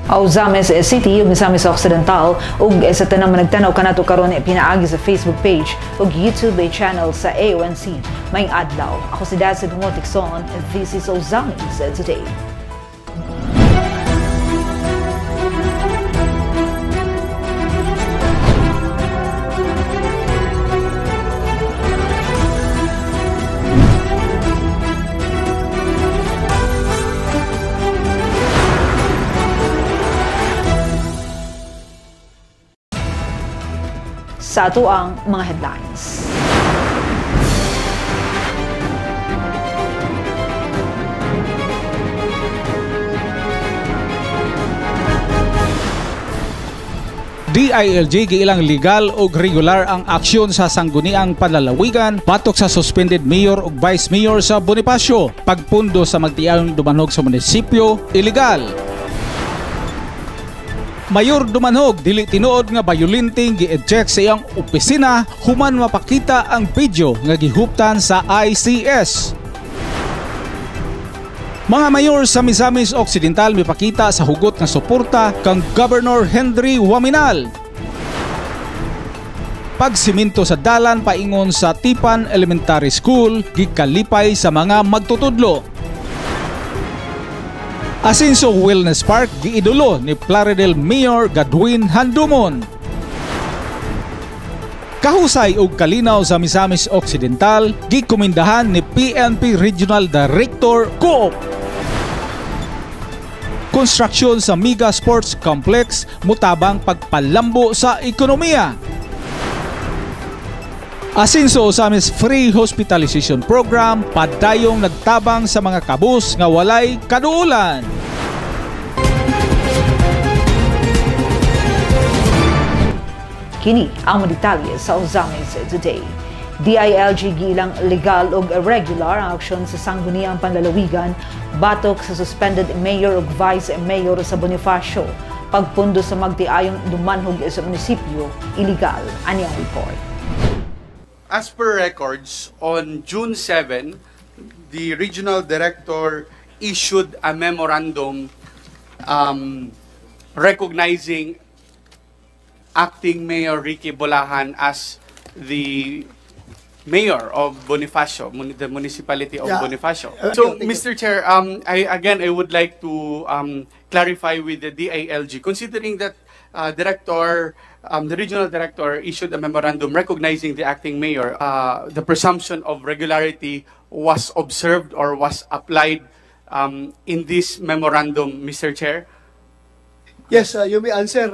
Auzames City ug Misamis Occidental ug sa tanang managtanaw kanato karon pinaagi sa Facebook page ug YouTube channel sa AONC. Maayong adlaw. Ako si Dazid Motikson and this is Auzames Today. Sa ato ang mga headlines. DILG giilang legal ug regular ang aksyon sa sangguniang panlalawigan batok sa suspended mayor ug vice mayor sa Bonifacio. Pagpundo sa magtiayong dumanog sa munisipyo, illegal. Mayor dumanhog dili tinuod nga bayulinting gi-eject sa iyang opisina human mapakita ang video nga gihuptan sa ICS. Mga mayor sa Misamis Occidental mipakita sa hugot nga suporta kang Governor Henry Waminal. Pagsiminto sa dalan paingon sa Tipan Elementary School gikalipay sa mga magtutudlo. Asinso Wellness Park giidolo ni Plaridel Mayor Gadwin Handumon. Kahusay ug kalinaw sa Misamis Occidental gikomendahan ni PNP Regional Director Coop. Konstruksyon sa Mega Sports Complex mutabang pagpalambo sa ekonomiya. Asinso sa Miss Free Hospitalization Program padayong nagtabang sa mga kabus nga walay kaduulan. Kini ang mga detalye sa Auzames Today. DILG giilang legal ug irregular ang aksyon sa sangguniang panlalawigan batok sa suspended mayor ug vice mayor sa Bonifacio. Pagpundo sa magtiayong dumanhog sa munisipyo, illegal. Ani ang report. As per records, on June 7, the regional director issued a memorandum recognizing acting Mayor Ricky Bolahan as the mayor of Bonifacio, the municipality of Bonifacio. So, Mr. Chair, I would like to clarify with the DILG, considering that the regional director issued a memorandum recognizing the acting mayor. The presumption of regularity was observed or was applied in this memorandum, Mr. Chair. Yes, you may answer.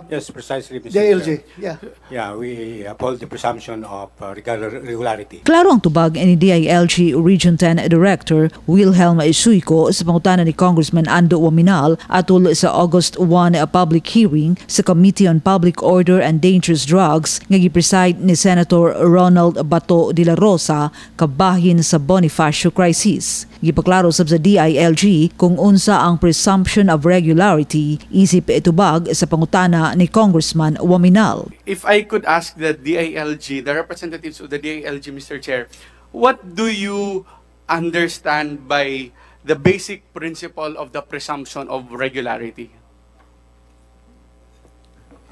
Yes, precisely, Mr. DILG. Chair. Yeah, we uphold the presumption of regularity. Klaro ang tubag ni DILG Region 10 Director Wilhelm Suico sa pangutana ni Congressman Ando Waminal atol sa August 1 public hearing sa Committee on Public Order and Dangerous Drugs nga gipreside ni Senator Ronald Bato de la Rosa kabahin sa Bonifacio crisis. Gipaklaro sab sa DILG kung unsa ang presumption of regularity isip itubag sa pangutana ni Congressman Waminal. If I could ask the DILG, the representatives of the DILG, Mr. Chair, what do you understand by the basic principle of the presumption of regularity?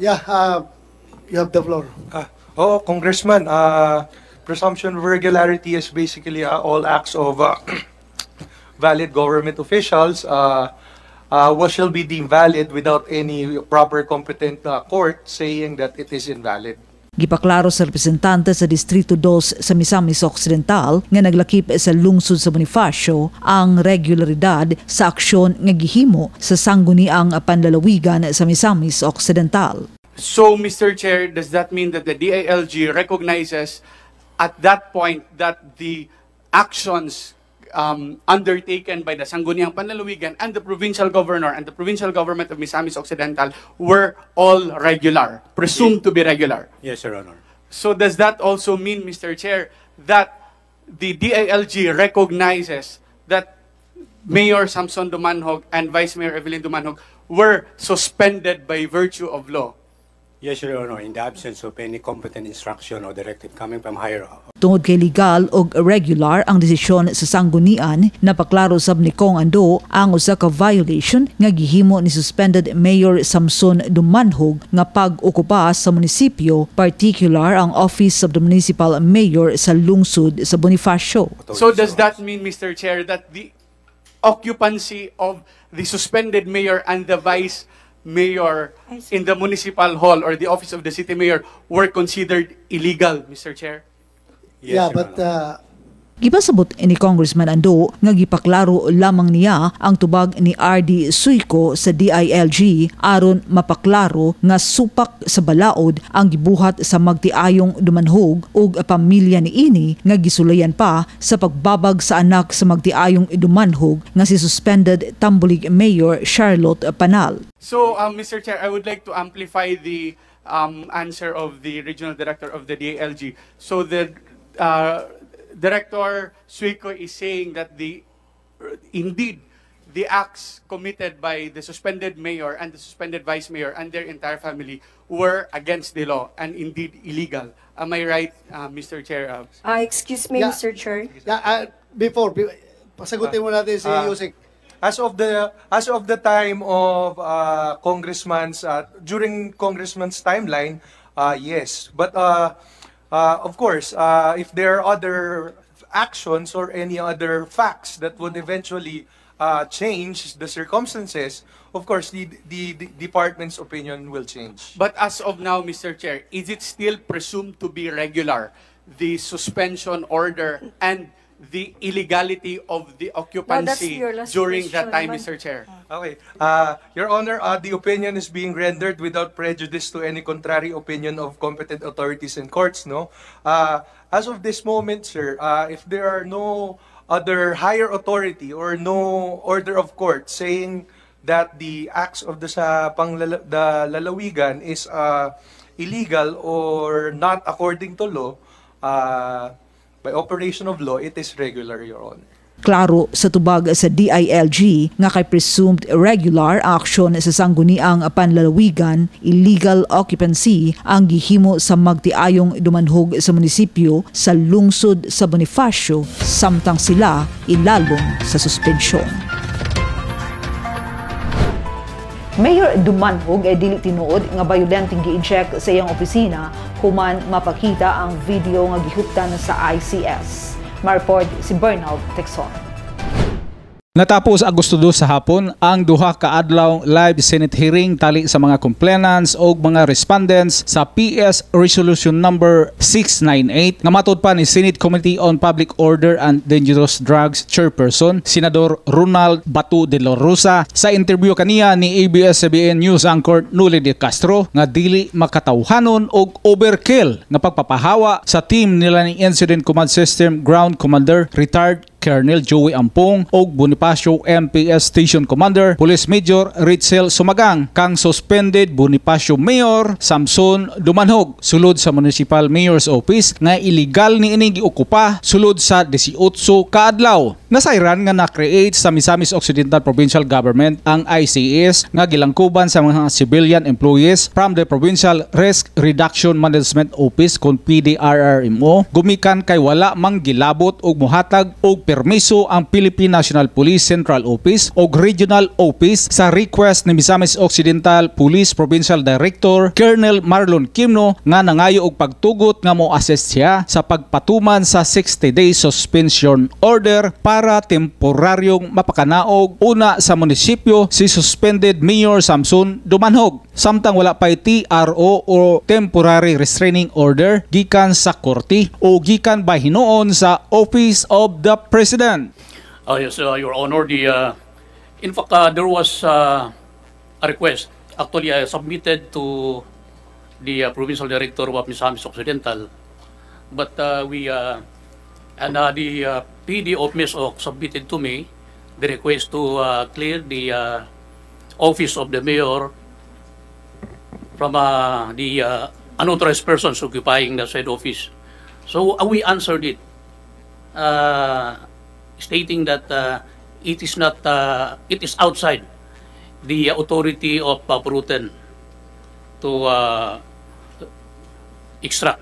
Yeah, you have the floor. Congressman, presumption of regularity is basically all acts of valid government officials what shall be deemed valid without any proper competent court saying that it is invalid. Gipaklaro sa representante sa Distrito 2 sa Misamis Occidental nga naglakip sa lungsod sa Bonifacio ang regularidad sa aksyon nga gihimo sa sangguniang panlalawigan sa Misamis Occidental. So, Mr. Chair, does that mean that the DILG recognizes at that point that the actions undertaken by the Sangguniang Panlalawigan and the provincial governor and the provincial government of Misamis Occidental were all regular, presumed to be regular? Yes, Your Honor. So does that also mean, Mr. Chair, that the DILG recognizes that Mayor Samson Dumanhog and Vice Mayor Evelyn Dumanhog were suspended by virtue of law? Yes, Your Honor, in the absence of any competent instruction or directive coming from higher up. Tungod kay legal o regular ang desisyon sa sanggunian, napaklaro sab ni Kong Ando ang usa ka violation nga gihimo ni suspended Mayor Samson Dumanhog nga pag-okupa sa munisipyo, particular ang Office of the Municipal Mayor sa lungsod sa Bonifacio. So does that mean, Mr. Chair, that the occupancy of the suspended mayor and the vice mayor in the municipal hall or the office of the city mayor were considered illegal, Mr. Chair? Yes, Yeah, Your but Honor. Gipasabot ni Congressman Ando nga gipaklaro lamang niya ang tubag ni RD Suico sa DILG aron mapaklaro nga supak sa balaod ang gibuhat sa magtiayong Dumanhog ug pamilya niini nga gisulayan pa sa pagbabag sa anak sa magtiayong Dumanhog nga si suspended Tambulig Mayor Charlotte Panal. So, Mr. Chair, I would like to amplify the answer of the regional director of the DILG. So the Director Suico is saying that indeed the acts committed by the suspended mayor and the suspended vice mayor and their entire family were against the law and indeed illegal. Am I right, Mr. Chair? Excuse me, Yeah. Mr. Chair. Yeah, pasagutin mo natin si Yusek. As of the time of Congressman's during Congressman's timeline, yes. But of course, if there are other actions or any other facts that would eventually change the circumstances, of course, the department's opinion will change. But as of now, Mr. Chair, is it still presumed to be regular, the suspension order and the illegality of the occupancy your last during that time, question, Mr. Chair? Okay. Your Honor, the opinion is being rendered without prejudice to any contrary opinion of competent authorities and courts, no? As of this moment, sir, if there are no other higher authority or no order of court saying that the acts of the lalawigan is illegal or not according to law, by operation of law, it is regular, Your Honor. Klaro sa tubag sa DILG nga kay presumed irregular ang aksyon sa sangguniang panlalawigan, illegal occupancy ang gihimo sa magtiayong Dumanhog sa munisipyo sa lungsod sa Bonifacio, samtang sila ilalong sa suspensyon. Mayor Dumanhog ay dili tinuod nga bayolenteng gi-inject sa iyang opisina human mapakita ang video nga gihuptan sa ICS. Ma-report si Bernard Texon. Natapos Agosto 2 sa hapon ang duha ka adlaw live Senate hearing tali sa mga complainants o mga respondents sa PS Resolution number 698 nga matud pa ni Senate Committee on Public Order and Dangerous Drugs Chairperson Senador Ronald Batu de la Rosa sa interview kaniya ni ABS-CBN News anchor Noli de Castro nga dili makatawhanon og overkill nga pagpapahawa sa team nila ni Incident Command System Ground Commander retired Colonel Joey Ampong o Bonifacio MPS Station Commander Police Major Ritzel Sumagang kang suspended Bonifacio Mayor Samson Dumanhog sulod sa Municipal Mayor's Office nga illegal ni ini giokupa sulod sa 18 ka adlaw. Nasayran nga na-create sa Misamis Occidental Provincial Government ang ICS nga gilangkuban sa mga civilian employees from the Provincial Risk Reduction Management Office kon PDRRMO gumikan kay wala mang gilabot og mohatag og permiso ang Philippine National Police Central Office o Regional Office sa request ni Misamis Occidental Police Provincial Director Colonel Marlon Kimno nga nangayo og pagtugot nga mo-assist siya sa pagpatuman sa 60-day suspension order para temporaryong mapakanaog una sa munisipyo si suspended Mayor Samson Dumanhog. Samtang wala pa'y TRO o Temporary Restraining Order gikan sa korte o gikan ba hinuon sa Office of the President. Yes, Your Honor. In fact, there was a request. Actually, I submitted to the Provincial Director of Misamis Occidental, but the PD of MISOC submitted to me the request to clear the Office of the Mayor from the unauthorized persons occupying the said office. So we answered it, stating that it is not, it is outside the authority of Bruten to extract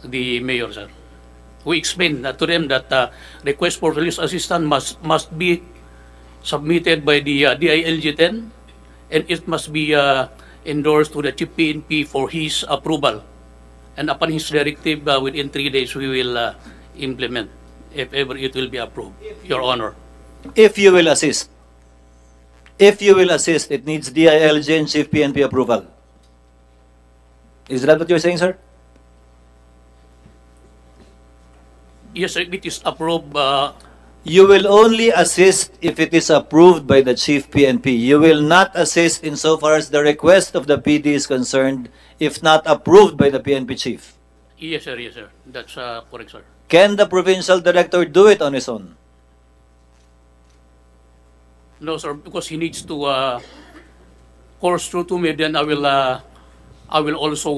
the mayor, sir. We explained to them that request for police assistance must be submitted by the DILG-10, and it must be endorsed to the Chief PNP for his approval. And upon his directive, within 3 days, we will implement, if ever it will be approved, Your Honor. If you will assist, it needs DILG and Chief PNP approval. Is that what you're saying, sir? Yes, sir, it is approved. You will only assist if it is approved by the Chief PNP. You will not assist insofar as the request of the PD is concerned if not approved by the PNP Chief. Yes, sir, yes, sir. That's correct, sir. Can the provincial director do it on his own? No, sir, because he needs to course through to me, then I will also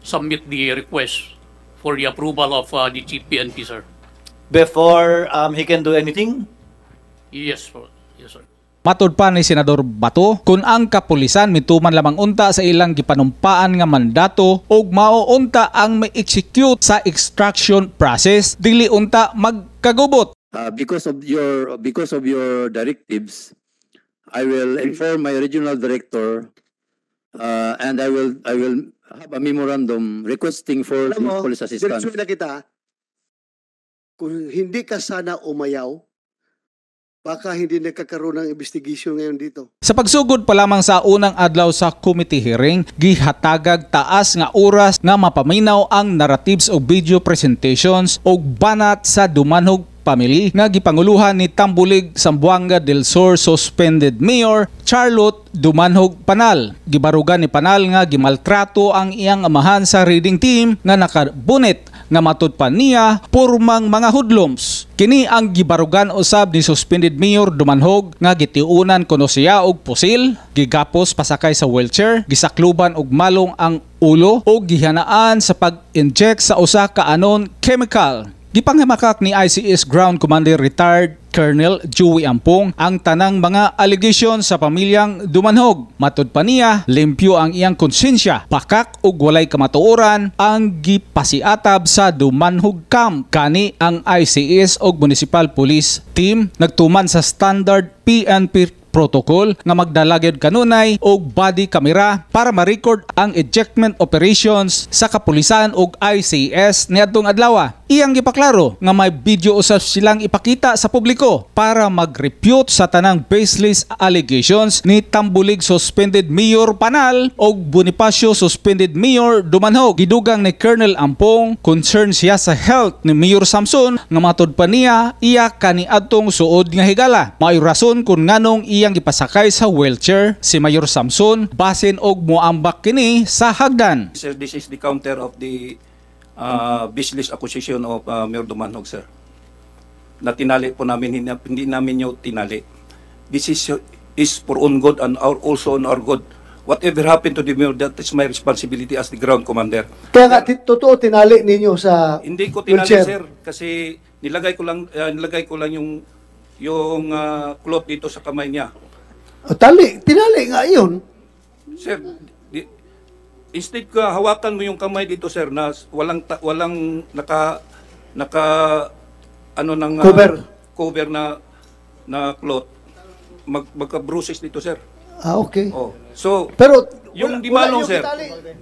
submit the request for the approval of the Chief PNP, sir. Before he can do anything? Yes, sir. Yes, sir. Matod pa ni Senador Bato, kung ang kapulisan mituman lamang unta sa ilang gipanumpaan nga mandato ug mao unta ang may-execute sa extraction process, dili unta magkagubot. Because of your directives, I will inform my regional director, and I will have a memorandum requesting for police assistance. Diretso na kita, kung hindi ka sana umayaw, baka hindi nagkakaroon ng investigation ngayon dito. Sa pagsugod pa lamang sa unang adlaw sa committee hearing, gihatagag taas nga oras nga mapaminaw ang narratives o video presentations o banat sa dumanhog family nga gipanguluhan ni Tambulig Zamboanga del Sur suspended Mayor Charlotte Dumanhog Panal. Gibarugan ni Panal nga gimaltrato ang iyang amahan sa reading team nga nakabunit nga matud pa niya purmang mga hoodlums. Kini ang gibarugan usab ni suspended Mayor Dumanhog nga gitiunan kuno siya og pusil, gigapos pasakay sa wheelchair, gisakluban og malong ang ulo o gihanaan sa pag-inject sa usa ka anon chemical. Gipanghimakak ni ICS Ground Commander Retired Colonel Joey Ampong ang tanang mga allegation sa pamilyang Dumanhog. Matud pa niya, limpyo ang iyang konsensya, pakak ug walay kamatuoran ang gipasiatab sa Dumanhog Camp. Kani ang ICS ug Municipal Police Team nagtuman sa standard PNP protocol nga magdalagad kanunay og body camera para ma-record ang ejectment operations sa kapulisan og ICS niadtong adlaw. Iyang gipaklaro nga may video usab silang ipakita sa publiko para mag-refute sa tanang baseless allegations ni Tambulig suspended Mayor Panal og Bonifacio suspended Mayor Dumanhog. Gidugang ni Colonel Ampong concern siya sa health ni Mayor Samson nga matud pa niya iya kaniadtong suod nga higala. May rason kung nganong iyang gipasakay sa wheelchair si Mayor Samson basin og moambak kini sa hagdan. Sir, this is the counter of the baseless accusation of Mayor Dumanhog, sir. Na tinali po namin, hindi namin yung tinali. This is for own good and also on our good. Whatever happened to the mayor, that is my responsibility as the ground commander. Kaya nga, totoo tinali ninyo sa hindi ko tinali, wheelchair, sir, kasi nilagay ko lang yung cloth dito sa kamay niya. Tinali nga yun. Sir, instead ka hawakan mo yung kamay dito, sir, na walang naka ano ng cover na cloth, magka-bruises dito, sir. Okay. Oh. So, pero yung dimalong, sir,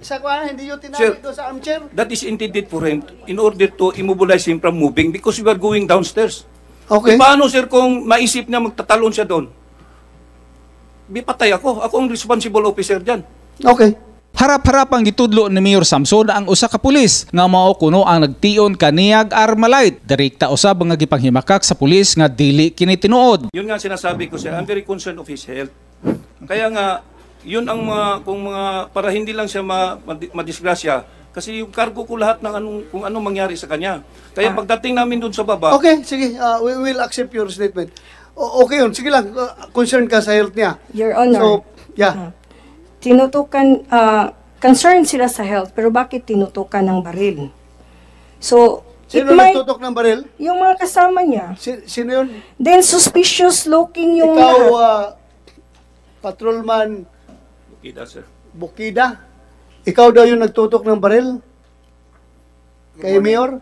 sa kuwanan, hindi yung tinali sir, ito sa armchair. that is intended for him in order to immobilize him from moving because we are going downstairs. Okay. Paano, sir, kung maisip niya magtatalon siya doon? Bipatay ako. Ako ang responsible officer dyan. Okay. Harap-harap ang gitudlo ni Mayor Samson ang usa ka pulis nga mao kuno ang nagtion kaniyag Armalite. Direkta usab nga gipanghimakak sa pulis nga dili kini tinuod. Yun nga sinasabi ko, sir, I'm very concerned of his health. Kaya nga, yun ang para hindi lang siya madisgrasya, kasi yung cargo ko lahat ng kung anong mangyari sa kanya. Kaya pagdating namin doon sa baba... Okay, sige. We will accept your statement. Okay yun. Sige lang. Concerned ka sa health niya. Your Honor. So, yeah. Tinutukan, concerned sila sa health, pero bakit tinutukan ng baril? So, sino nagtutok ng baril? Yung mga kasama niya. Sino yun? Then, suspicious looking yung... Ikaw, patrolman Bukida, sir. Bukida? Ikaw daw yung nagtutok ng baril? Kay Mayor?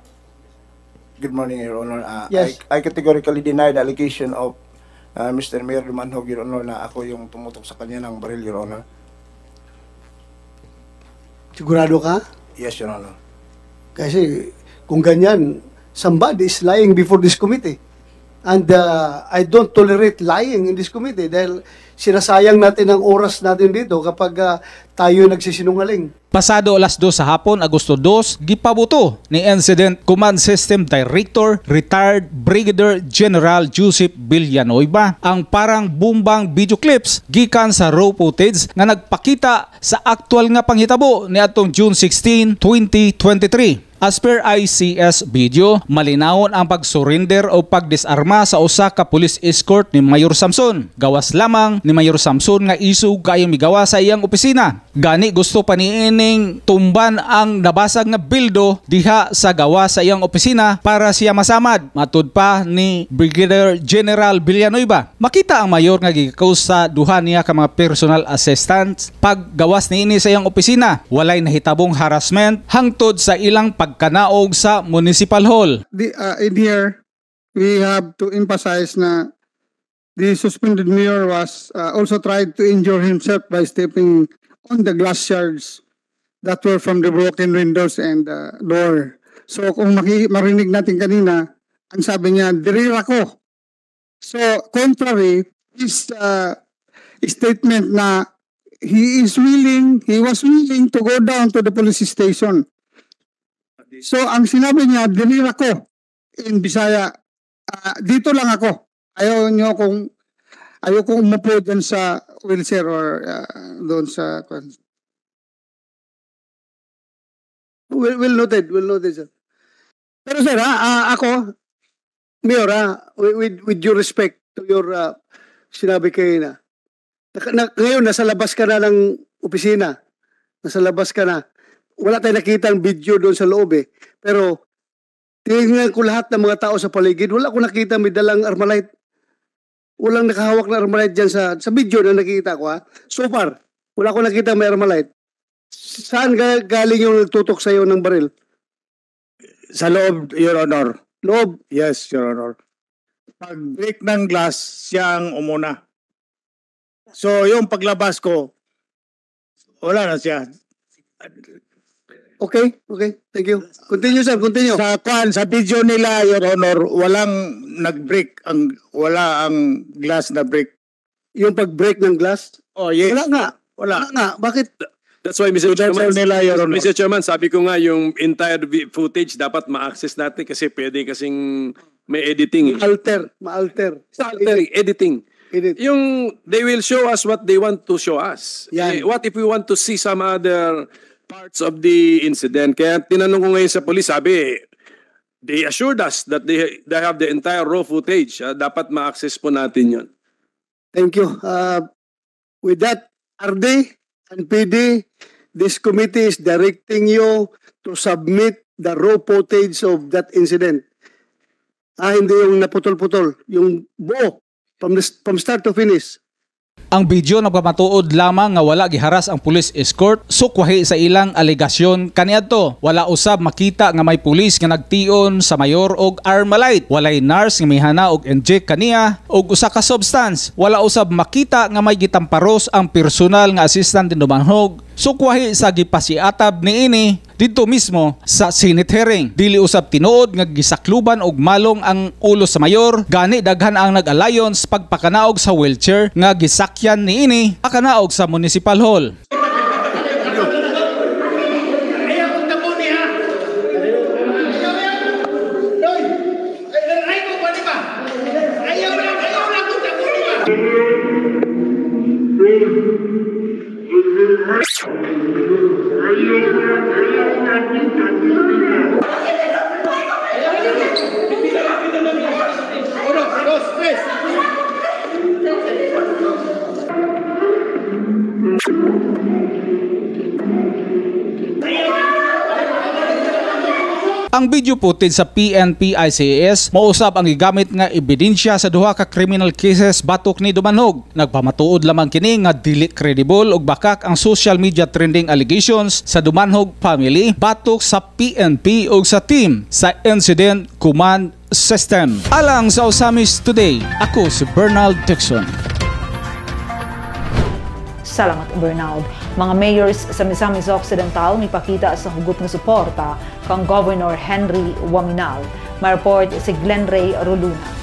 Good morning, Your Honor. Yes. I categorically deny the allegation of Mr. Mayor Dumanhog, Your Honor, na ako yung tumutok sa kanya ng baril, Your Honor. Sigurado ka? Yes, Your Honor. Kasi kung ganyan, somebody is lying before this committee. And I don't tolerate lying in this committee dahil sinasayang natin ang oras natin dito kapag tayo nagsisinungaling. Pasado alas 2 sa hapon, Agosto 2, gipabuto ni Incident Command System Director, retired Brigadier General Joseph Villanueva ang parang bumbang video clips gikan sa raw footage nga nagpakita sa aktual nga panghitabo ni atong June 16, 2023. As per ICS video, malinawon ang pag-surrender o pagdisarma sa usa ka police escort ni Mayor Samson. Gawas lamang ni Mayor Samson nga isug kayong migawa sa iyang opisina. Gani gusto pa niining tumban ang nabasag nga bildo diha sa gawa sa iyang opisina para siya masamad. Matud pa ni Brigadier General Villanueva. Makita ang mayor nga gikaus sa duha niya ka mga personal assistants paggawas niini sa iyang opisina. Walay nahitabong harassment hangtod sa ilang pagkanaog sa Municipal Hall. In here, we have to emphasize na the suspended mayor was also tried to injure himself by stepping on the glass shards that were from the broken windows and door. So kung marinig natin kanina, ang sabi niya, dirira ko. So contrary, his statement na he was willing to go down to the police station. So ang sinabi niya, dirira ko in Bisaya, dito lang ako. Ayaw kong umupo dun sa wheelchair or doon sa... We'll noted, sir. Pero sir, ako, Mayor, with due respect to your sinabi kayo na, ngayon, nasa labas ka na ng opisina. Nasa labas ka na. Wala tayong nakita ang video doon sa loob eh. Pero, tingnan ko lahat ng mga tao sa paligid. Wala ko nakita may dalang Armalite. Walang nakahawak na Armalite dyan sa video na nakita ko ha. So far, wala ko nakita may Armalite. Saan galing yung nagtutok sa'yo ng baril? Sa loob, Your Honor. Loob? Yes, Your Honor. Pag-break ng glass, siyang umuna. So, yung paglabas ko, wala na siya. Okay. Thank you. Continue, sir. Continue. Sa video nila, Your Honor, walang nag-break. Wala ang glass na break. Yung pag-break ng glass? Oh, yes. Wala nga. Bakit? That's why, Mr. Chairman, nila, Your Honor. Mr. Chairman, sabi ko nga yung entire footage dapat ma-access natin kasi pwede kasing may editing. Ma-alter. Editing. Yung they will show us what they want to show us. What if we want to see some other parts of the incident? Kaya tinanong ko ngayon sa police, sabi, they assured us that they have the entire raw footage. Dapat ma-access po natin yun. Thank you. With that, RD and PD, this committee is directing you to submit the raw footage of that incident. Hindi yung naputol-putol, yung buo, from start to finish. Ang video nagpamatuod lamang nga wala giharas ang police escort sukwahi sa ilang alegasyon kaniadto. Wala usab makita nga may pulis nga nagtion sa mayor og Armalite. Walay nurse nga mihana og inject kaniya og usa ka substance. Wala usab makita nga may gitamparos ang personal nga assistant ni Dumanhog. Sukwahi sa gipasiatab niini dito mismo sa Senate hearing. Dili usab tinuod nga gisakluban og malong ang ulo sa mayor. Gani daghan ang nag-alliance pagpakanaog sa wheelchair nga gisakyan niini pakanaog sa Municipal Hall. Ang video footage sa PNP ICAS mausab ang gigamit nga ebidensya sa duha ka criminal cases batok ni Dumanhog. Nagpamatuod lamang kini nga dili credible ug bakak ang social media trending allegations sa Dumanhog family batok sa PNP ug sa team sa Incident Command System. Alang sa Osamis Today, ako si Bernald Dixon. Salamat, Bernard. Mga mayors sa Misamis Occidental mipakita sa hugot ng suporta kang Governor Henry Waminal. May report si Glenn Ray Roluna.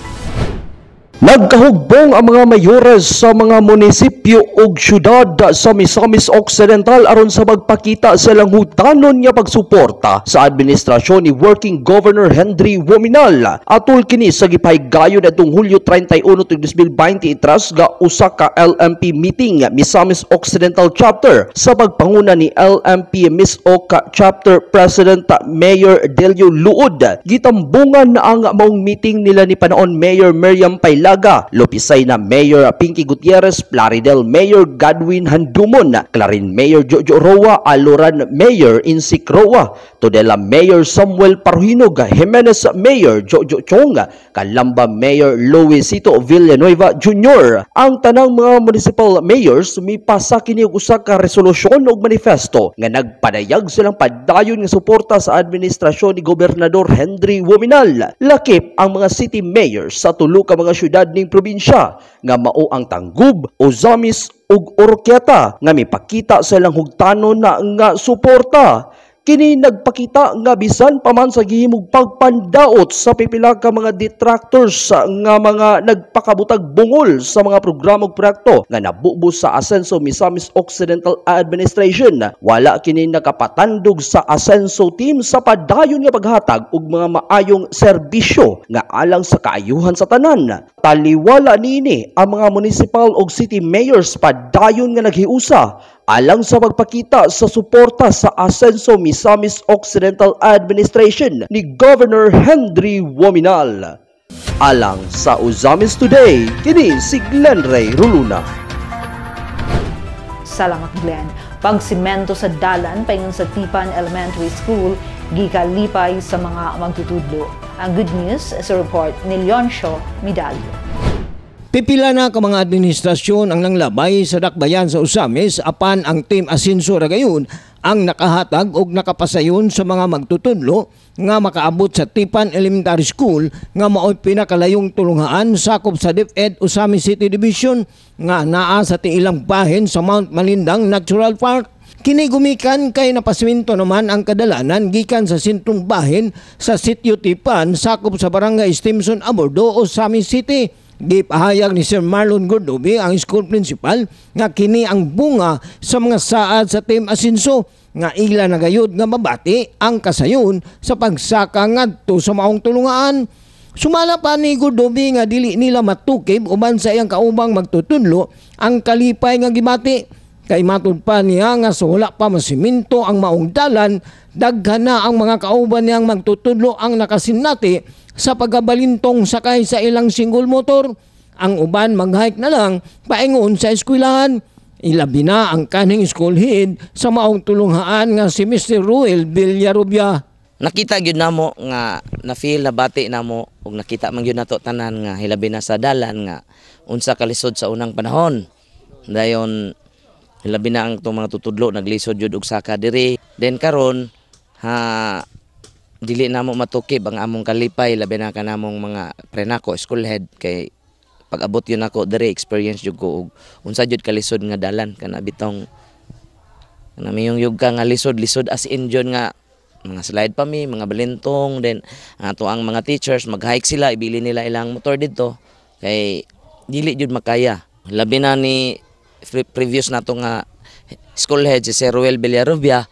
Nagkahugbong ang mga mayores sa mga munisipyo ug syudad sa Misamis Occidental aron sa magpakita sa ilang hutanon nga pagsuporta sa administrasyon ni Working Governor Henry Waminal. Atol kini sa gipahaygayon atong Hulyo 31, 2023 ga usa ka LMP meeting Misamis Occidental Chapter sa pagpanguna ni LMP MISOC Chapter President Mayor Delio Luod. Gitambungan na ang maong meeting nila ni panaon Mayor Miriam Paylaga, Lopisay na Mayor Pinky Gutierrez, Plaridel Mayor Godwin Handumon, Clarin Mayor Jojo Roa, Aluran Mayor Insik Roa, Tudela Mayor Samuel Parhinog, Jimenez Mayor Jojo Chong, Calamba Mayor Luisito Villanueva Jr. Ang tanang mga municipal mayors mipasa kini og usa ka resolusyon ug manifesto nga nagpadayag silang padayon nga suporta sa administrasyon ni Gobernador Henry Waminal. Lakip ang mga city mayors sa tulo ka mga syudad ning probinsya nga mao ang Tangub, Ozamis ug Oroquieta nga mipakita sa ilang hugtanon na nga suporta. Kini nagpakita nga bisan pa man sa gihimog pagpandaot sa pipila ka mga detractors nga mga nagpakabutag bungol sa mga programa ug proyekto nga nabubos sa Asenso Misamis Occidental Administration. Wala kini nakapatandog sa Asenso team sa padayon nga paghatag og mga maayong serbisyo nga alang sa kaayuhan sa tanan. Taliwala niini ang mga municipal ug city mayors padayon nga naghiusa alang sa pagpakita sa suporta sa Asenso Misamis Occidental Administration ni Governor Henry Waminal. Alang sa Osamis Today, kini si Glenn Ray Roluna. Salamat, Glenn. Pagsimento sa dalan paingon sa Tipan Elementary School gikalipay sa mga magtutudlo. Ang good news sa report ni Leoncio Medallo. Pipila na ka mga administrasyon ang nanglabay sa dakbayan sa Osamis apan ang Team Asenso ra gayon ang nakahatag og nakapasayon sa mga magtutudlo nga makaabot sa Tipan Elementary School nga mao'y pinakalayong tulungaan sakop sa DepEd Osamis City Division nga naa sa tiilang bahin sa Mount Malindang Natural Park. Kini gumikan kay napasminto naman ang kadalanan gikan sa sentrong bahin sa Sitio Tipan sakop sa Barangay Stimson Abordo, Osamis City. Gipahayag ni Sir Marlon Gordobi, ang school principal, nga kini ang bunga sa mga saad sa Team Asenso nga ila nagayod nga mabati ang kasayon sa pagsaka ngadto sa maong tulungaan. Sumala pa ni Gordobi nga dili nila matukib uban sa iyang kaubang magtutudlo ang kalipay nga gibati. Kay matud pa niya nga so wala pa masiminto ang maong dalan, daghan na ang mga kauban niyang magtutudlo ang nakasinati sa pagabalintong sakay sa ilang single motor. Ang uban mag-hike na lang paingon sa eskwelahan. Ilabi na ang kaning school head sa maong tulunghaan nga si Mr. Ruel Villarubia. Nakita gyud namo nga na-feel na bati namo ug nakita man gyud nato tanan nga hilabi na sa dalan nga unsa kalisod sa unang panahon. Dayon hilabi na ang itong mga tutudlo naglisod jud og saka diri. Then karon dili namo matukib ang among kalipay labi na kanamong mga prenako school head kay pag abot yun ako diri experience jud ko og unsa jud kalisod nga dalan kana bitong kanamiyong yug ka nga lisod as in jud nga mga slide pa mi mga balintong then ato ang mga teachers mag-hike sila ibili nila ilang motor dito kay dili jud makaya labi na ni previous nato nga school head si Sir Ruel Villarubia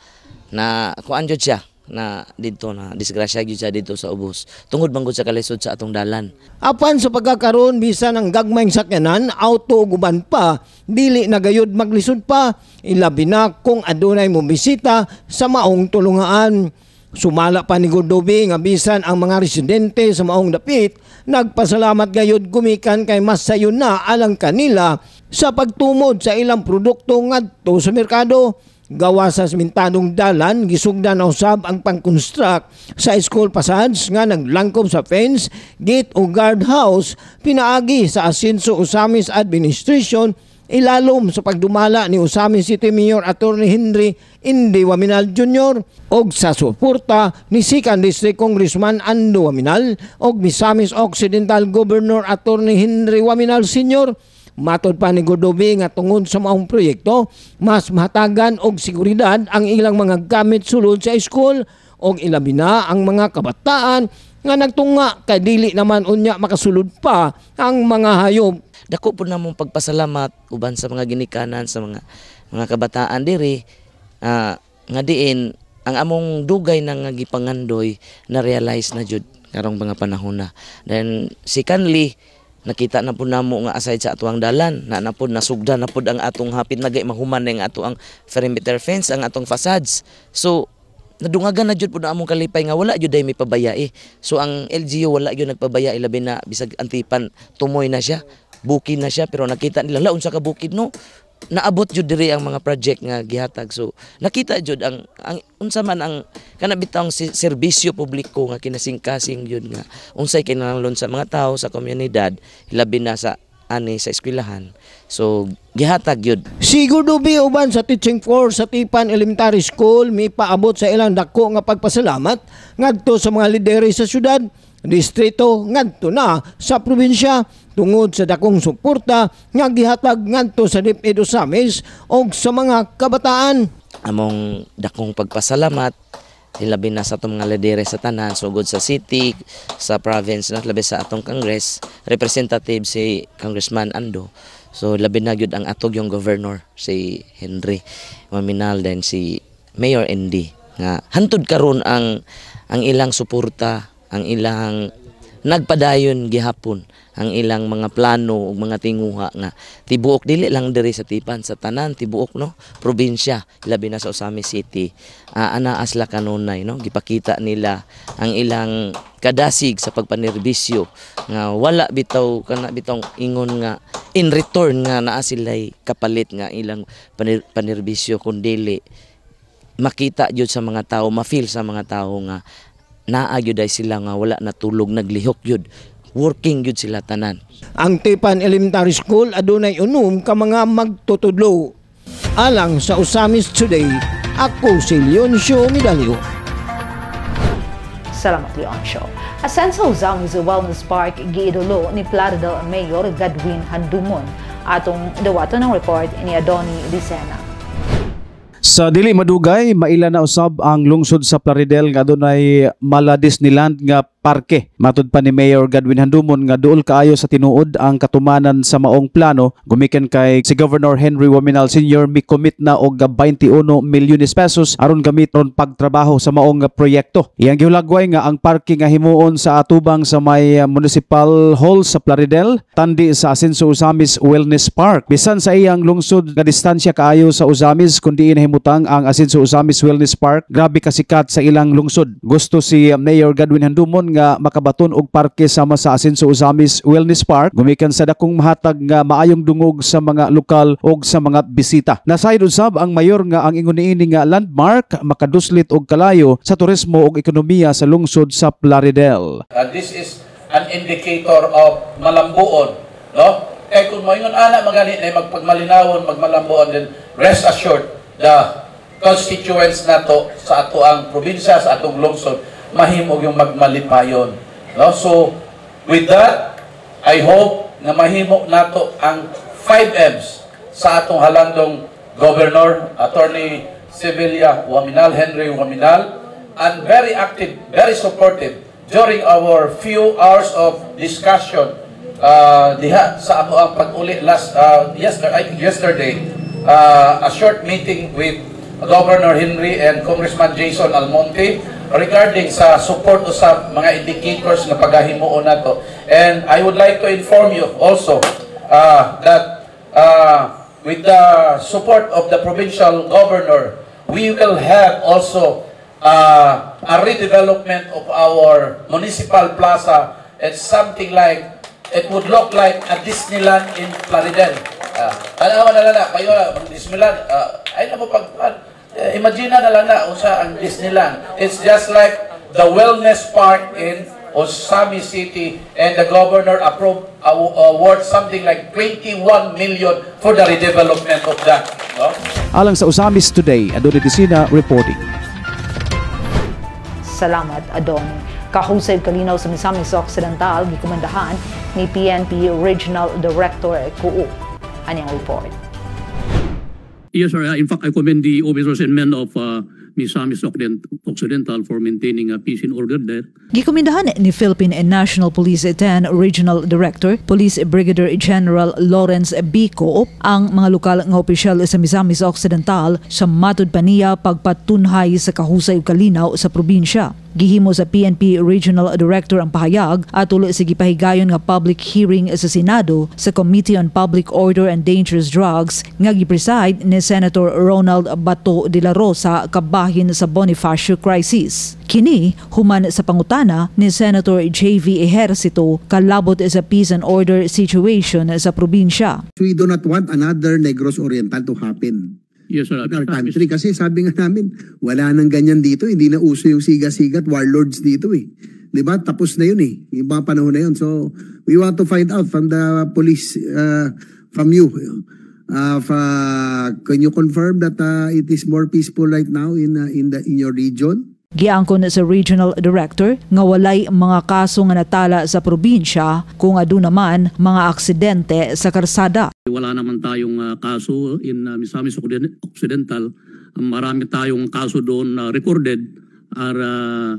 na kuan jud siya na dito na disgrasya gyud siya dito sa ubos tungod man gud sa kalisod sa atong dalan. Apan sa pagkakaroon bisan ang gagmayng sakyanan auto guban pa dili nagayod maglisod pa ilabi na kung adunay mo bisita sa maong tulungaan. Sumala pa ni Gordobi nga bisan ang mga residente sa maong dapit nagpasalamat gayud gumikan kay mas sayon na alang kanila sa pagtumod sa ilang produkto ngadto sa merkado. Gawa sa simintadong dalan, gisugdan na usab ang pang-construct sa school facades nga naglangkob sa fence, gate o guardhouse pinaagi sa Asenso Osamis Administration ilalom sa pagdumala ni Osamis City Mayor Attorney Henry Indy Waminal Jr. og sa suporta ni 2nd District Congressman Ando Waminal og Misamis Occidental Governor Attorney Henry Waminal Sr. Matod pa ni Godobi nga tungod sa maong proyekto, mas mahatagan og seguridad ang ilang mga gamit sulod sa school og ilabi na ang mga kabataan nga nagtunga kay dili naman unya makasulod pa ang mga hayop. Dako po namong pagpasalamat uban sa mga ginikanan sa mga kabataan diri nga diin ang among dugay na nga gipangandoy na realize na jud karong mga panahon na. Then secondly, nakita na po namo nga aside sa atuang dalan na napod nasugda na pod ang atong hapit nagay mahuman nga ato ang perimeter fence, ang atong facades. So nadungagan na jud po na among kalipay nga wala jud day may pabayai. So ang LGU wala jud nagpabayai labi na bisag antipan tumoy na siya, bukid na siya, pero nakita nila laon sa kabukid no. Naabot jud diri ang mga project nga gihatag. So nakita jud ang unsa man ang kanabitang serbisyo publiko nga kinasingkasing jud nga unsay kinahanglan sa mga tawo sa komunidad labi na sa ani sa eskwelahan. So gihatag jud. Siguro bi uban sa teaching force sa Tipan Elementary School may paabot sa ilang dako nga pagpasalamat ngadto sa mga lideri sa syudad, distrito ngadto na sa probinsya tungod sa dakong suporta nga gihatag ngadto sa DepEd Osamis og sa mga kabataan. Among dakong pagpasalamat labi na sa atong mga lidere sa tanan sugod sa city, sa province, na labi sa atong Congress, representative si Congressman Ando. So labi na gyud ang atog yung governor si Henry Waminal then si Mayor Indy nga hantud karon ang ilang suporta, ang ilang nagpadayon gihapon ang ilang mga plano ug mga tinguha nga tibuok dili lang diri sa Tipan, sa tanan tibuok no probinsya labi na sa Osamis City. Anaas la kanunay no gipakita nila ang ilang kadasig sa pagpanerbisyo nga wala bitaw kana bitong ingon nga in return nga naa sila'y kapalit nga ilang panerbisyo kundi makita jud sa mga tao, ma-feel sa mga tao nga naa gyud sila nga wala natulog naglihok jud, working gyud sila tanan. Ang Tipan Elementary School adunay unom ka mga magtutudlo. Alang sa Osamis Today, ako si Leoncio Medalio. Salamat Leoncio. Asan sa Osamis Wellness Park giidolo ni Plaridel Mayor Godwin Handumon atong dawato ng report ni Adoni Dicena. Sa dili madugay, maila na usab ang lungsod sa Plaridel nga adunay mala Disneyland nga parke. Matud pa ni Mayor Godwin Handumon nga duol kaayo sa tinuod ang katumanan sa maong plano gumikan kay si Governor Henry Waminal Sr. mi-commit na og 21 milyones pesos aron gamiton pagtrabaho sa maong proyekto. Iyang gihulagway nga ang parke nga himuon sa atubang sa may Municipal Hall sa Plaridel tandi sa Asenso Osamis Wellness Park. Bisan sa iyang lungsod nga distansya kaayo sa Osamis kundi inahimutang ang Asenso Osamis Wellness Park, grabe kasikat sa ilang lungsod. Gusto si Mayor Godwin Handumon nga makabaton og parke sama sa Asenso Osamis Wellness Park gumikan sa dakong mahatag nga maayong dungog sa mga lokal og sa mga bisita. Nasayod usab ang mayor nga ang ingon niini nga landmark makaduslit og kalayo sa turismo ug ekonomiya sa lungsod sa Plaridel. This is an indicator of malambuon, no? Kay kung mayon ana magani na magpagmalinawon, magmalambuon, then rest assured the constituents nato sa ato ang probinsya, sa atong lungsod mahimog yung magmalipayon, no? So with that, I hope na mahimog nato ang 5Ms sa atong halandong Governor Attorney Sevilla Waminal, Henry Waminal, and very active, very supportive during our few hours of discussion diha sa ato ang pag-uli yesterday, a short meeting with Governor Henry and Congressman Jason Almonte regarding sa support sa mga indicators na paghahimuon nato. And I would like to inform you also that with the support of the provincial governor, we will have also a redevelopment of our municipal plaza. It's something like, it would look like a Disneyland in Plaridel. Disneyland, ay na mo Imagine na lang na usa ang Disneyland. It's just like the wellness park in Osamis City, and the governor approved award something like 21 million for the redevelopment of that. No? Alang sa Osamis Today, Adoni Desina reporting. Salamat, Adon. Kahusay kalinaw sa Misamis Occidental, gikumandahan ni PNP Regional Director Kuu. Anyang report. Yes, sir. In fact, I commend the officers and men of Misamis Occidental for maintaining a peace and order there. Gikumindahan ni Philippine National Police 10 Regional Director, Police Brigadier General Lawrence Bico, ang mga lokal nga opisyal sa Misamis Occidental sa matud pa niya pagpatunhay sa kahusay ug kalinaw sa probinsya. Gihimo sa PNP Regional Director ang pahayag at ulo sa gipahigayon nga public hearing sa Senado sa Committee on Public Order and Dangerous Drugs nga gipreside ni Senator Ronald Bato de la Rosa kabahin sa Bonifacio crisis. Kini human sa pangutana ni Senator J.V. Ejercito kalabot sa peace and order situation sa probinsya. We do not want another Negros Oriental to happen. Yes, sir. In our country, kasi sabi nga namin, wala nang ganyan dito, hindi na uso yung siga-sigat warlords dito eh. Diba? Tapos na yun eh, yung mga panahon na yun. So, we want to find out from the police, from you. Can you confirm that it is more peaceful right now in your region? Giangkon sa Regional Director nga walay mga kaso nga natala sa probinsya kung adu naman mga aksidente sa karsada. Wala naman tayong kaso in Misamis Occidental. Marami tayong kaso doon recorded are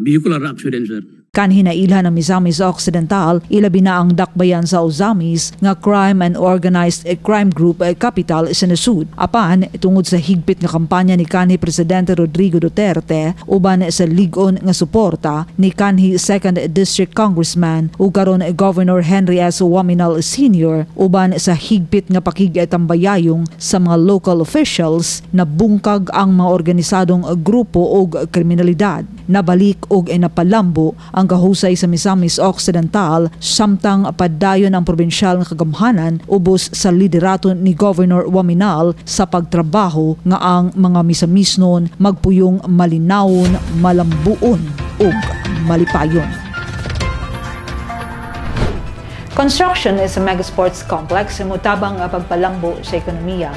vehicular accidents, sir. Kanhinailhan ng Misamis Occidental, ilabi na ang dakbayan sa Osamis nga crime and organized crime group capital sa nasud. Apan, tungod sa higpit nga kampanya ni kanhi Presidente Rodrigo Duterte uban sa ligon nga suporta ni kanhi 2nd District Congressman ug karon Governor Henry S. Waminal Sr. uban sa higpit nga pakigtambayayong sa mga local officials na bungkag ang mga organisadong grupo o kriminalidad. Nabalik og napalambo ang kahusay sa Misamis Occidental samtang padayon ang probinsyal nga kagamhanan ubos sa liderato ni Governor Waminal sa pagtrabaho nga ang mga Misamisnon magpuyong malinawon, malambuon ug malipayon. Construction is a mega sports complex mutabang pagpalambo sa ekonomiya.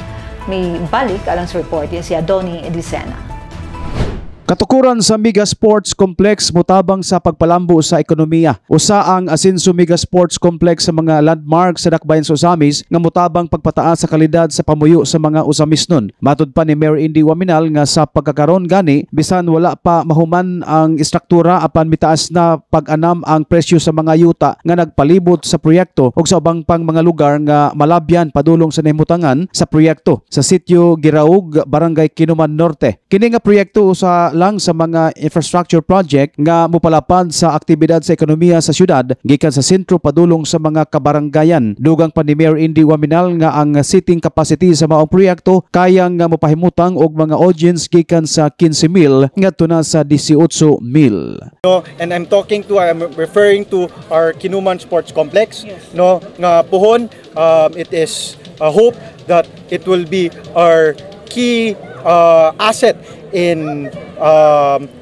May balik alang sa report si Adoni Desina. Katukuran sa Mega Sports Complex mutabang sa pagpalambo sa ekonomiya. Usa ang Asenso Mega Sports Complex sa mga landmark sa dakbayan sa Osamis nga mutabang pagpataas sa kalidad sa pamuyo sa mga Osamisnon. Matud pa ni Mayor Indy Waminal nga sa pagkakaron gani bisan wala pa mahuman ang istruktura apan mitaas na pag-anam ang presyo sa mga yuta nga nagpalibot sa proyekto ug sa ubang pang mga lugar nga malabyan padulong sa nahimutangan sa proyekto sa sitio Giraug, Barangay Kinuman Norte. Kini nga proyekto sa lang sa mga infrastructure project nga mupalapad sa aktibidad sa ekonomiya sa syudad gikan sa sentro padulong sa mga kabaranggayan. Dugang pa ni Mayor Indy Waminal nga ang seating capacity sa maong proyekto kayang nga mapahimutang og mga audience gikan sa 15,000 ngadto na sa 18,000. No, and I'm referring to our Kinuman Sports Complex. Yes. No, nga puhon, it is a hope that it will be our key asset in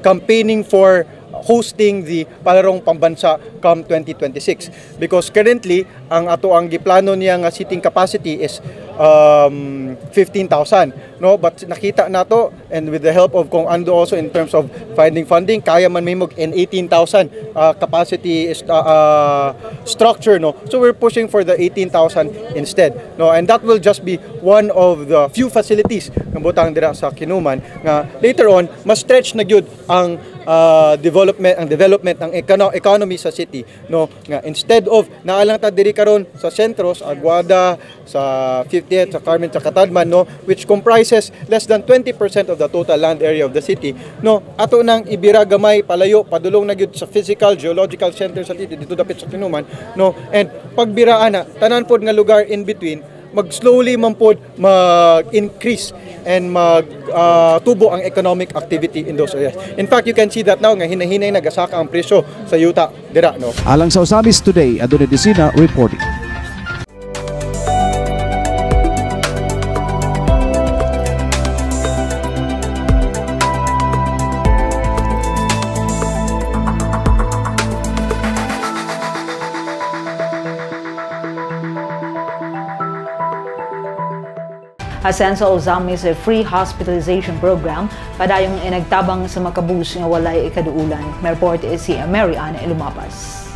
campaigning for hosting the Palarong Pambansa come 2026 because currently ang ato ang giplano niya nga seating capacity is 15,000, no, but nakita nato and with the help of Kong Ando also in terms of finding funding kaya man may mag 18,000 capacity structure, no, so we're pushing for the 18,000 instead, no, and that will just be one of the few facilities nga butang dira sa Kinuman nga later on mas stretch na gyud ang development ng economy sa city, no, nga instead of naalang ta diri karon sa sentro sa Aguada, sa 50th, sa Carmen, sa Catadman, no, which comprises less than 20% of the total land area of the city, no, ato nang ibira gamay palayo padulong na gyud sa physical geological center sa city dito dapit sa Kinuman, no, and pagbiraan na tanan pod nga lugar in between mag-slowly man pod mag-increase and mag-tubo ang economic activity in those areas. In fact, you can see that now nga hinahinay nagasaka ang presyo sa yuta dira, no. Alang sa Osamis Today, Adoni Desina reporting. Asenso Ozamis free hospitalization program padayong inagtabang sa makabus nga walay ikaduulan. May report si Mary Ann Lumapas.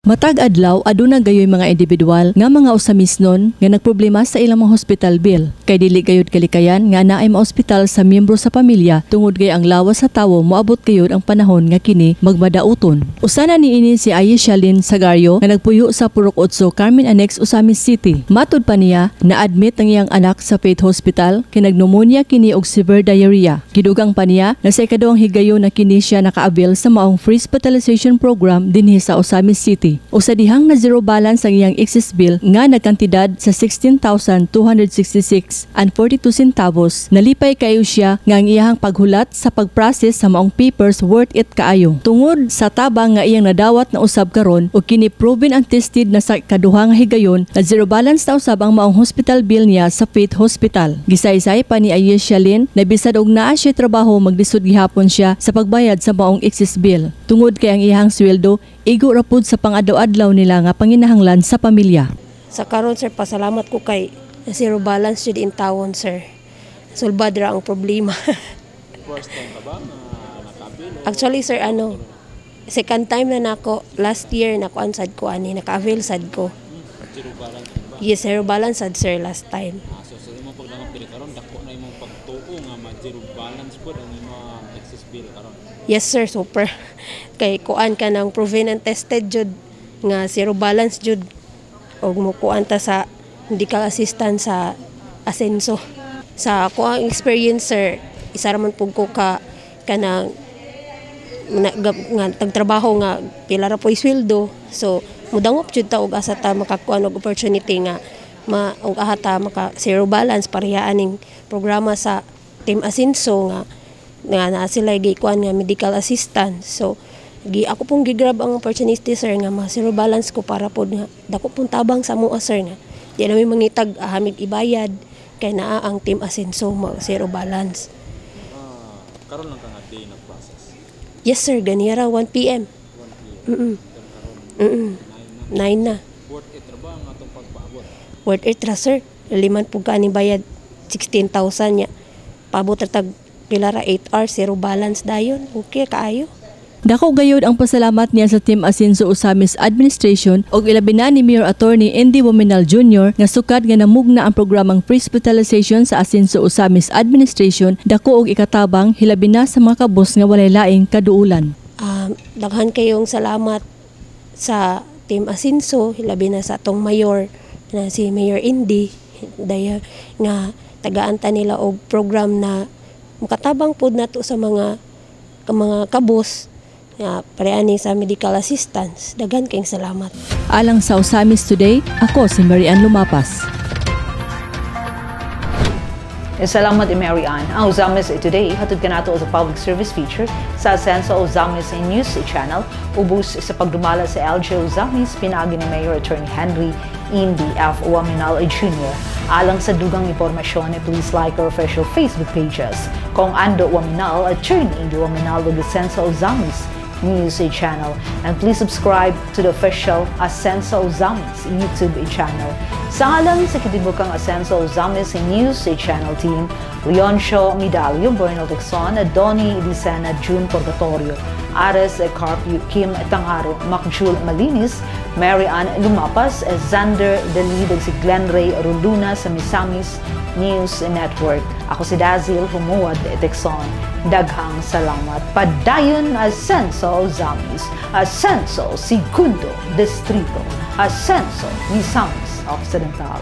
Matag adlaw aduna gayoy mga individual nga mga usamisnon nga nagproblema sa ilang mga hospital bill. Kay dili gayud kalikayan nga naay ma-ospital sa miyembro sa pamilya tungod kay ang lawas sa tawo moabot gayud ang panahon nga kini magmadauton. Usana niini si Ayesha Lynn Sagario nga nagpuyo sa Purok 8 Carmen Annex, Osamis City. Matud pa niya na-admit ang iyang anak sa Faith Hospital kay nagpneumonia kini og severe diarrhea. Gidugang pa niya na sa ikaduhang higayon na kini siya naka-avail sa maong free hospitalization program dinhi sa Osamis City. Usa dihang na zero balance ang iyang excess bill nga nagkantidad sa 16,266 and 42 centavos. Nalipay kayo siya nga ang iyang paghulat sa pagprocess sa maong papers worth it kaayo. Tungod sa tabang nga iyang nadawat na usab karon ug kini proven and tested na sa kaduhang higayon na zero balance na usab ang maong hospital bill niya sa Faith Hospital. Gisaysay pa ni Ayesha Lynn na bisad og naa siya trabaho maglisod gihapon siya sa pagbayad sa maong excess bill. Tungod kay ang iyang sweldo igo ra pud sa pang-adlaw-adlaw nila nga panginahanglan sa pamilya. Sa karon sir, pasalamat ko kay zero balance jud in tawon sir. Sulbad ra ang problema. First time ka ba naka-avail? Actually sir, second time na nako last year nako ansad ko naka-avail sad ko. Zero balance ba? Yes, zero balance sad sir last time. So sa imong pagdangop diri karon dako na imong pagtuo nga ma-zero balance pud ang imong excess bill karon. Yes sir, super. Kay kuan ka ng proven and tested jud nga zero balance jud og mo kuan ta sa medical assistant sa Asenso. Sa kuang experience sir, isa ra man pud ko kanang nga tagtrabaho nga pila ra po'y sweldo. So mudangop jud ta og asa ta makakuan og opportunity nga og ahata maka zero balance parehaan ning programa sa Team Asenso nga na sila gikuan nga medical assistant. So ako pong gigrab ang opportunity sir nga ma-zero balance ko para pod nga dako pong tabang sa mua sir nga di na may mangitag hamig ibayad kay naa ang Team Asenso zero balance. Karon lang ka nga day na process. Yes sir, ganira 1 PM. 9 na. Worth it ra ba ang atong pagpaabot? Worth it ra sir. Liman pug kaning bayad 16,000 nya. Paabot ra tag pila ra 8 hours zero balance dayon. Okay kaayo. Dako gayud ang pasalamat niya sa Team Asenso Osamis Administration og ilabi na ni Mayor Attorney Andy Wominal Jr. nga sukad nga namugna ang programang free hospitalization sa Asenso Osamis Administration dako og ikatabang hilabi na sa mga kabus nga walay laing kaduulan. Daghan kayong salamat sa Team Asenso hilabi na sa atong mayor na si Mayor Andy daya nga tagaanta nila og program na makatabang pod nato sa mga kabus pareani sa medical assistance. Daghan kayong salamat. Alang sa Osamis Today, ako si Mary Ann Lumapas. Salamat Mary Ann. Ang Osamis Today hatod kanato sa public service feature sa Asenso Osamis News Channel ubos sa pagdumala sa LG Osamis pinagi ni Mayor Attorney Henry Indy F. Wominal Jr. Alang sa dugang impormasyon, please like our official Facebook pages kung Ando Wominal, Attorney Indy Wominal with the Asenso Osamis News Channel, and please subscribe to the official Asenso Osamis YouTube channel. Sa ngalan sa kitibukang Asenso Osamis News Channel team, Leoncio Midalio, Bernal Dixon, Donnie Dicena, June Purgatorio, Ares Carpio, Kim Tangaro, Macjul Malinis, Mary Ann Lumapas, Xander Delid, si Glenn Ray Ruluna sa Misamis News Network. Ako si Dazil Humuad Texon. Daghang salamat. Padayon Asenso Osamis, Asenso Segundo Distrito, Asenso Misamis Occidental.